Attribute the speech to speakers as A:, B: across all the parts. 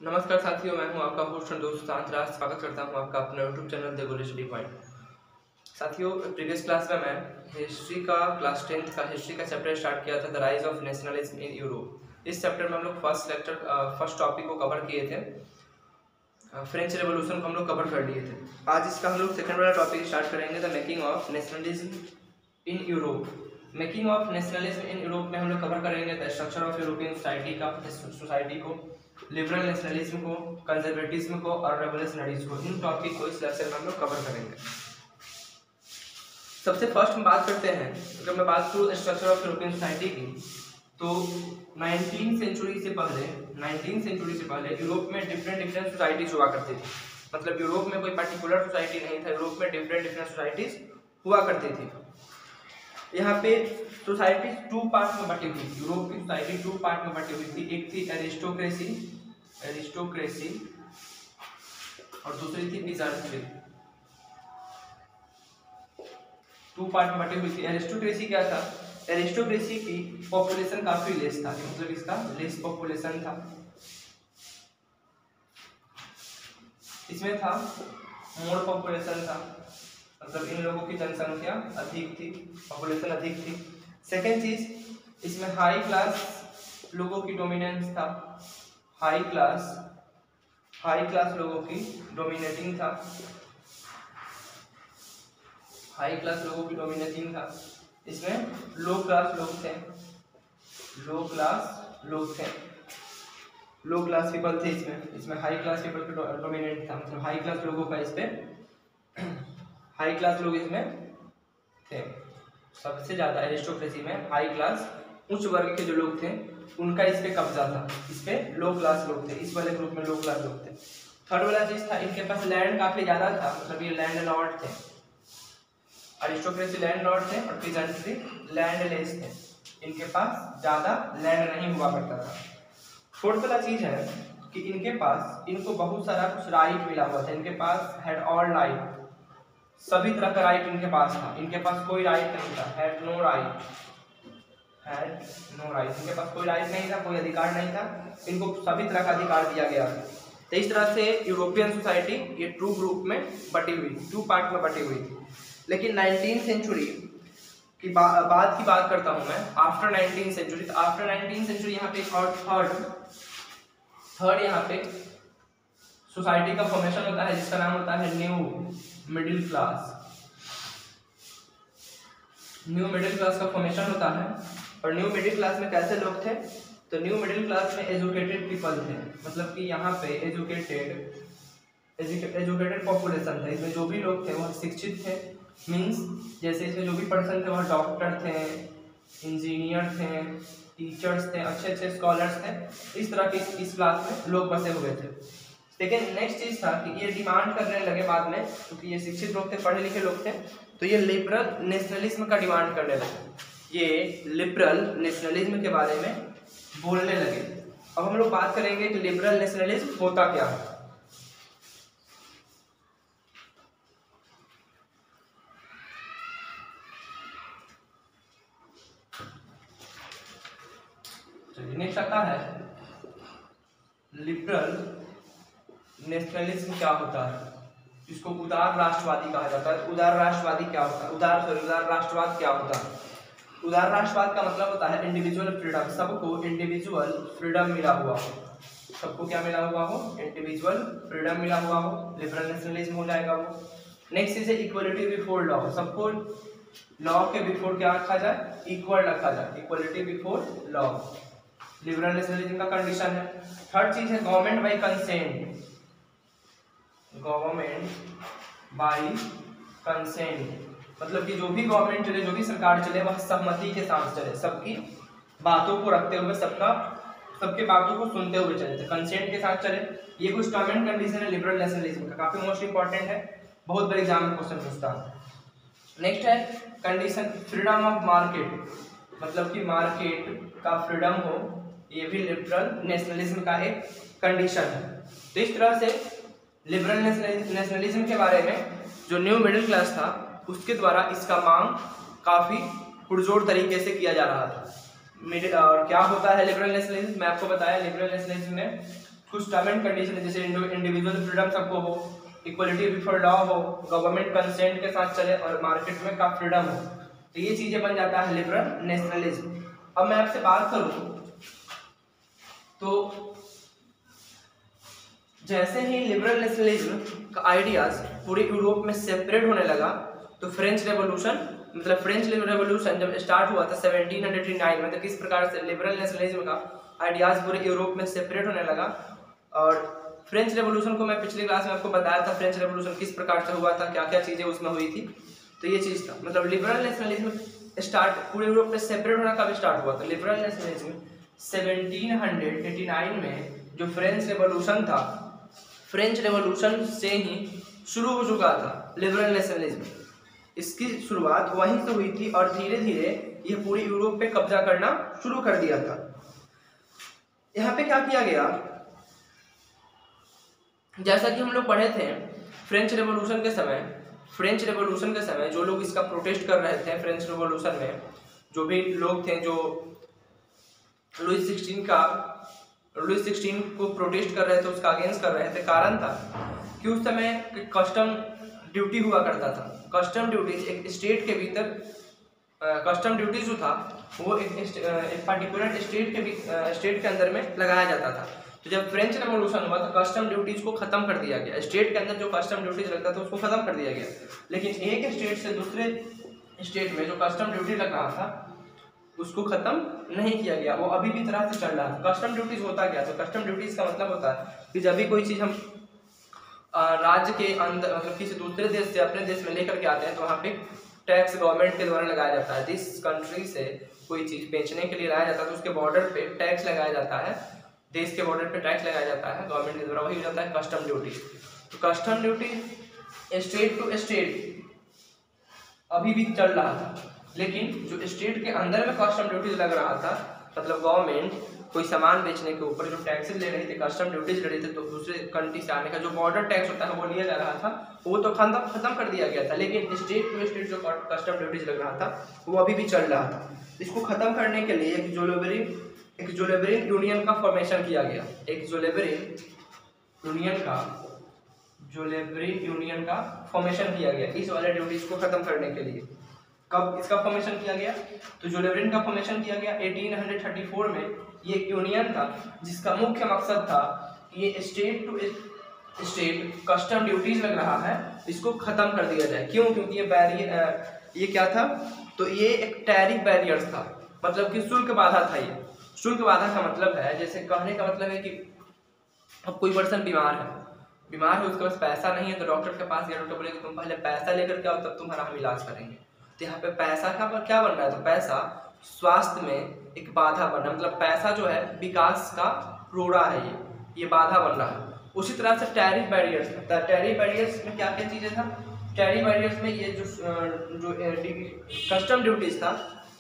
A: नमस्कार साथियों, मैं हूं आपका होस्ट दोस्त शांतराज। स्वागत करता हूं आपका अपने YouTube channel the goal study point. साथियों, प्रीवियस क्लास में मैं हिस्ट्री का क्लास 10th का हिस्ट्री का चैप्टर स्टार्ट किया था, the rise of nationalism in Europe. इस चैप्टर में हम लोग फर्स्ट टॉपिक को कवर किए थे, फ्रेंच रेवोल्यूशन को हम लोग कवर कर लिए थे। आज इसका हम लोग सेकंड वाला टॉपिक स्टार्ट करेंगे, the making of nationalism in Europe. Making of nationalism in Europe में हम लोग कवर करेंगे the structure of European society को, लिबरल नेशनलिज्म को, कंजर्वेटिज्म को और रेवोल्यूशनरीज को। इन टॉपिक को इस लेक्चर में हम लोग कवर करेंगे। सबसे फर्स्ट हम बात करते हैं, अगर मैं बात करूँ स्ट्रक्चर ऑफ यूरोपियन सोसाइटी की, तो 19th सेंचुरी से पहले यूरोप में डिफरेंट सोसाइटीज हुआ करती थी। मतलब यूरोप में कोई पर्टिकुलर सोसाइटी नहीं था, यूरोप में डिफरेंट सोसाइटीज हुआ करती थी। यहाँ पे सोसाइटी टू पार्ट में बटी हुई थी। यूरोप की सोसाइटी टू पार्ट में बटी हुई थी। एक थी एरिस्टोक्रेसी और दूसरी थी मिजॉर्जी। टू पार्ट में बटी हुई थी। एरिस्टोक्रेसी क्या था? एरिस्टोक्रेसी की पॉपुलेशन काफी लेस था, मतलब इसका लेस पॉपुलेशन था। इसमें था मोर पॉपुलेशन था, मतलब इन लोगों की जनसंख्या अधिक थी, पॉपुलेशन अधिक थी। सेकेंड चीज, इसमें हाई क्लास लोगों की डोमिनेंस था। हाई क्लास लोगों की डोमिनेटिंग था। हाई क्लास लोगों की डोमिनेटिंग था। इसमें लो क्लास लोग थे। लो क्लास पीपल थे इसमें हाई क्लास पीपल का डोमिनेंट था, मतलब हाई क्लास लोगों का इस पे हाई क्लास लोग इसमें थे। सबसे ज्यादा एरिस्टोक्रेसी में हाई क्लास उच्च वर्ग के जो लोग थे उनका इस पे कब्जा था। इस पे लो क्लास लोग थे, इस वाले ग्रुप में लो क्लास लोग थे। थर्ड वाला चीज था, इनके पास लैंड काफी ज्यादा था, मतलब ये लैंड लॉर्ड थे। एरिस्टोक्रेसी लैंड लॉर्ड थे और पीजेंट्री लैंडलेस थे। इनके पास ज्यादा लैंड नहीं हुआ करता था। फोर्थ वाला चीज है कि इनको बहुत सारा कुछ राइट मिला हुआ था। इनके पास हैड ऑल राइट, सभी तरह का राइट इनके पास था। इनके पास कोई राइट नहीं था, हैड नो राइट। इनके पास कोई राइट नहीं था, कोई अधिकार नहीं था। इनको सभी तरह का अधिकार दिया गया था। तो इस तरह से यूरोपियन सोसाइटी ये टू ग्रुप में बटी हुई, टू पार्ट में बटी हुई थी। लेकिन 19th सेंचुरी की बाद की बात करता हूं मैं, आफ्टर 19th सेंचुरी। तो आफ्टर 19th सेंचुरी यहाँ पे और थर्ड यहाँ पे सोसाइटी का फॉर्मेशन होता है, जिसका नाम होता है new middle class. New middle class का फॉर्मेशन होता है। और न्यू मिडिल क्लास में कैसे लोग थे? तो न्यू मिडिल क्लास में एजुकेटेड पीपल थे, मतलब कि यहाँ पे एजुकेटेड पॉपुलेशन था। इसमें जो भी लोग थे वह शिक्षित थे। मीन्स जैसे इसमें जो भी पर्सन थे वह डॉक्टर थे, इंजीनियर थे, टीचर्स थे, अच्छे स्कॉलर्स थे। इस तरह के इस क्लास में लोग बसे हुए थे। लेकिन नेक्स्ट चीज था कि ये डिमांड करने लगे बाद में, क्योंकि ये शिक्षित लोग थे, पढ़े लिखे लोग थे, तो ये लिबरल नेशनलिज्म का डिमांड करने लगे। ये लिबरल नेशनलिज्म के बारे में बोलने लगे। अब हम लोग बात करेंगे कि लिबरल नेशनलिज्म होता क्या है। नेक्स्ट आता है लिबरल नेशनलिज्म क्या होता है। इसको उदार राष्ट्रवादी कहा जाता है। उदार राष्ट्रवादी क्या होता है? उदार राष्ट्रवाद क्या होता है? उदार राष्ट्रवाद का मतलब होता है इंडिविजुअल फ्रीडम। सबको इंडिविजुअल फ्रीडम मिला हुआ हो। सबको क्या मिला हुआ हो? इंडिविजुअल फ्रीडम मिला हुआ हो। लिबरल नेशनलिज्म हो जाएगा वो। Next is equality before law. सबको लॉ के बिफोर क्या रखा जाए? इक्वल रखा जाए। Equality before law liberal nationalism का कंडीशन है। थर्ड चीज है government by consent. Government by consent मतलब कि जो भी गवर्नमेंट चले, जो भी सरकार चले, वह सहमति के साथ चले, सबकी बातों को रखते हुए, सबके बातों को सुनते हुए चले, कंसेंट के साथ चले। ये कुछ टर्म एंड कंडीशन है लिबरल नेशनलिज्म का, काफी मोस्ट इंपॉर्टेंट है, बहुत बड़े एग्जाम में क्वेश्चन पूछता है। नेक्स्ट है कंडीशन फ्रीडम ऑफ मार्केट, मतलब कि मार्केट का फ्रीडम हो, ये भी लिबरल नेशनलिज्म का एक कंडीशन है। तो इस तरह से लिबरल नेशनलिज्म के बारे में जो न्यू मिडिल क्लास था उसके द्वारा इसका मांग काफी पुरजोर तरीके से किया जा रहा था। और क्या होता है लिबरल नेशनलिज्म? मैं आपको बताया लिबरल नेशनलिज्म में कुछ टर्म एंड कंडीशन है, जैसे इंडिविजुअल फ्रीडम सबको हो, इक्वलिटी बिफोर लॉ हो, गवर्नमेंट कंसेंट के साथ चले और मार्केट में का फ्रीडम हो, तो ये चीजें बन जाता है लिबरल नेशनलिज्म। अब मैं आपसे बात करूं तो जैसे ही लिबरल नेशनलिज्म का आइडियाज पूरे यूरोप में सेपरेट होने लगा, तो फ्रेंच रेवोल्यूशन मतलब फ्रेंच रेवोल्यूशन जब स्टार्ट हुआ था 1789 में, तो किस प्रकार से लिबरल नेशनलिज्म का आइडियाज पूरे यूरोप में सेपरेट होने लगा। और फ्रेंच रेवोल्यूशन को मैं पिछली क्लास में आपको बताया था, फ्रेंच रेवोल्यूशन किस प्रकार से हुआ था, क्या क्या चीजें उसमें हुई थी, तो ये चीज था। मतलब लिबरल नेशनलिज्म स्टार्ट पूरे यूरोप में सेपरेट होना कब स्टार्ट हुआ था, लिबरल नेशनलिज्म 1789 में जो फ्रेंच रेवोल्यूशन था, फ्रेंच रेवोल्यूशन से ही शुरू हो चुका था लिबरल नेशनलिज्म। इसकी शुरुआत वहीं से हुई थी और धीरे धीरे यह पूरी यूरोप पे कब्जा करना शुरू कर दिया था। यहाँ पे क्या किया गया, जैसा कि हम लोग पढ़े थे फ्रेंच रेवोल्यूशन के समय जो लोग इसका प्रोटेस्ट कर रहे थे, फ्रेंच रेवोल्यूशन में जो भी लोग थे जो लुई 16 को प्रोटेस्ट कर रहे थे, उसका अगेंस्ट कर रहे थे, कारण था कि उस समय कस्टम ड्यूटी हुआ करता था। कस्टम ड्यूटीज एक स्टेट के भीतर, कस्टम ड्यूटी जो था वो एक पर्टिकुलर स्टेट के अंदर में लगाया जाता था। तो जब फ्रेंच रेवोल्यूशन हुआ तो कस्टम ड्यूटीज को खत्म कर दिया गया, स्टेट के अंदर जो कस्टम ड्यूटीज लगता था उसको खत्म कर दिया गया। लेकिन एक स्टेट से दूसरे स्टेट में जो कस्टम ड्यूटी लग रहा था उसको खत्म नहीं किया गया, वो अभी भी तरह से चल रहा था। कस्टम ड्यूटीज होता क्या, तो कस्टम ड्यूटीज का मतलब होता है कि जब भी कोई चीज़ हम राज्य के अंदर मतलब किसी दूसरे देश से अपने देश में लेकर के आते हैं तो वहाँ पे टैक्स गवर्नमेंट के द्वारा लगाया जाता है। जिस कंट्री से कोई चीज़ बेचने के लिए लाया जाता है तो उसके बॉर्डर पे टैक्स लगाया जाता है, देश के बॉर्डर पे टैक्स लगाया जाता है गवर्नमेंट के द्वारा, वही हो जाता है कस्टम ड्यूटी। तो custom duty state to state अभी भी चल रहा था, लेकिन जो स्टेट के अंदर में कस्टम ड्यूटीज लग रहा था, मतलब गवर्नमेंट कोई सामान बेचने के ऊपर जो टैक्सेस ले रही थी, कस्टम ड्यूटीज ले रही थी, तो दूसरे कंट्री से आने का जो बॉर्डर टैक्स होता है वो लिया जा रहा था, वो तो खत्म कर दिया गया था। लेकिन स्टेट टू स्टेट जो कस्टम ड्यूटीज लग रहा था वो अभी भी चल रहा था। इसको खत्म करने के लिए एक जोलेबरिन यूनियन का फॉर्मेशन किया गया, एक जोलेबरिन यूनियन का फॉर्मेशन किया गया इस वाले ड्यूटीज को खत्म करने के लिए। कब इसका फॉर्मेशन किया गया, तो जोलेबरिन का फॉर्मेशन किया गया 1834 में। ये एक यूनियन था जिसका मुख्य मकसद था कि ये state to state custom duties लग रहा है इसको खत्म कर दिया जाए। क्यों, क्योंकि ये क्या था, तो ये एक टैरिफ बैरियर्स था, मतलब कि शुल्क बाधा था। ये शुल्क बाधा का मतलब है, जैसे कहने का मतलब है कि अब कोई पर्सन बीमार है, उसके पास पैसा नहीं है तो डॉक्टर के पास गया, डॉक्टर बोले कि तुम पहले पैसा लेकर के आओ तब तुम्हारा हम इलाज करेंगे। तो यहाँ पे पैसा का क्या बन रहा है, तो पैसा स्वास्थ्य में एक बाधा बन रहा है, मतलब पैसा जो है विकास का रोड़ा है, ये बाधा बन रहा है। उसी तरह से टैरिफ बैरियर्स में क्या क्या चीज़ें था, टैरिफ बैरियर्स में ये जो कस्टम ड्यूटीज था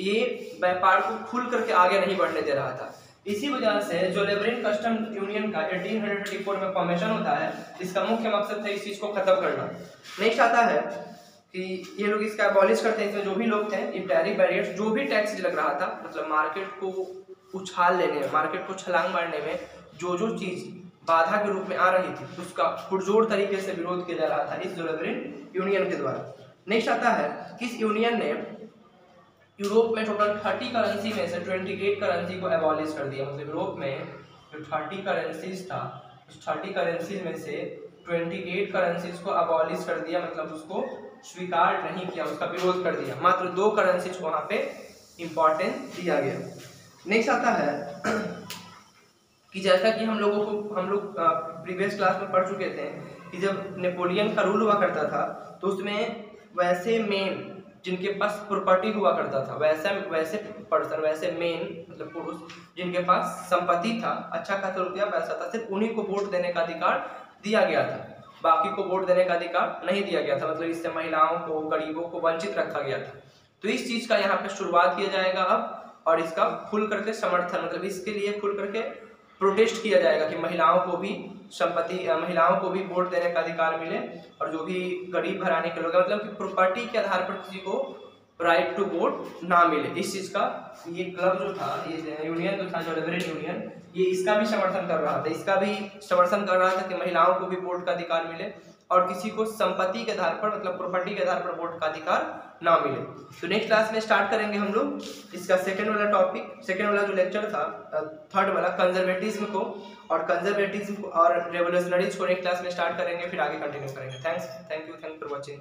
A: ये व्यापार को खुल करके आगे नहीं बढ़ने दे रहा था। इसी वजह से जोलेबरिन कस्टम यूनियन का 1834 में फॉर्मेशन होता है। इसका मुख्य मकसद है इस चीज़ को खत्म करना। नेक्स्ट आता है कि ये लोग इसका अबॉलिश करते हैं। इसमें जो भी लोग थे, ये टैरिफ बैरियर्स जो भी टैक्स लग रहा था, मतलब मार्केट को उछाल लेने में, मार्केट को छलांग मारने में जो चीज़ बाधा के रूप में आ रही थी उसका पुरजोर तरीके से विरोध किया जा रहा था इस जोलेबरिन यूनियन के द्वारा। नेक्स्ट आता है कि इस यूनियन ने यूरोप में टोटल 30 करेंसी में से 28 करेंसी को एबॉलिश कर दिया। मतलब यूरोप में जो 30 करेंसीज था उस 30 करेंसीज में से 28 करेंसीज को एबॉलिश कर दिया, मतलब उसको स्वीकार नहीं किया, उसका विरोध कर दिया। मात्र 2 करेंसीज को वहाँ पे इम्पोर्टेंस दिया गया। नेक्स्ट आता है कि जैसा कि हम लोग प्रीवियस क्लास में पढ़ चुके थे कि जब नेपोलियन का रूल हुआ करता था तो उसमें वैसे मेन जिनके पास प्रॉपर्टी हुआ करता था, वैसे मेन मतलब पुरुष जिनके पास संपत्ति था, अच्छा खासा रुपया पैसा था, सिर्फ उन्हीं को वोट देने का अधिकार दिया गया था, बाकी को वोट देने का अधिकार नहीं दिया गया था। मतलब इससे महिलाओं को, गरीबों को वंचित रखा गया था। तो इस चीज़ का यहाँ पे शुरुआत किया जाएगा अब, और इसका खुल करके समर्थन, मतलब इसके लिए खुल करके प्रोटेस्ट किया जाएगा कि महिलाओं को भी वोट देने का अधिकार मिले, और जो भी गरीब घराने के लोग हैं, मतलब कि प्रॉपर्टी के आधार पर किसी को राइट टू वोट ना मिले। इस चीज का ये क्लब जो था, ये यूनियन जो था, जो लिबरल यूनियन, ये इसका भी समर्थन कर रहा था, इसका भी समर्थन कर रहा था कि महिलाओं को भी वोट का अधिकार मिले और किसी को संपत्ति के आधार पर, मतलब प्रॉपर्टी के आधार पर वोट का अधिकार ना मिले। तो नेक्स्ट क्लास में स्टार्ट करेंगे हम लोग इसका सेकंड वाला टॉपिक, सेकंड वाला जो लेक्चर था, थर्ड वाला कंजर्वेटिज्म को, और कंजर्वेटिज्म और रेवोल्यूशनरीज को नेक्स्ट क्लास में स्टार्ट करेंगे, फिर आगे कंटिन्यू करेंगे। Thank you for watching.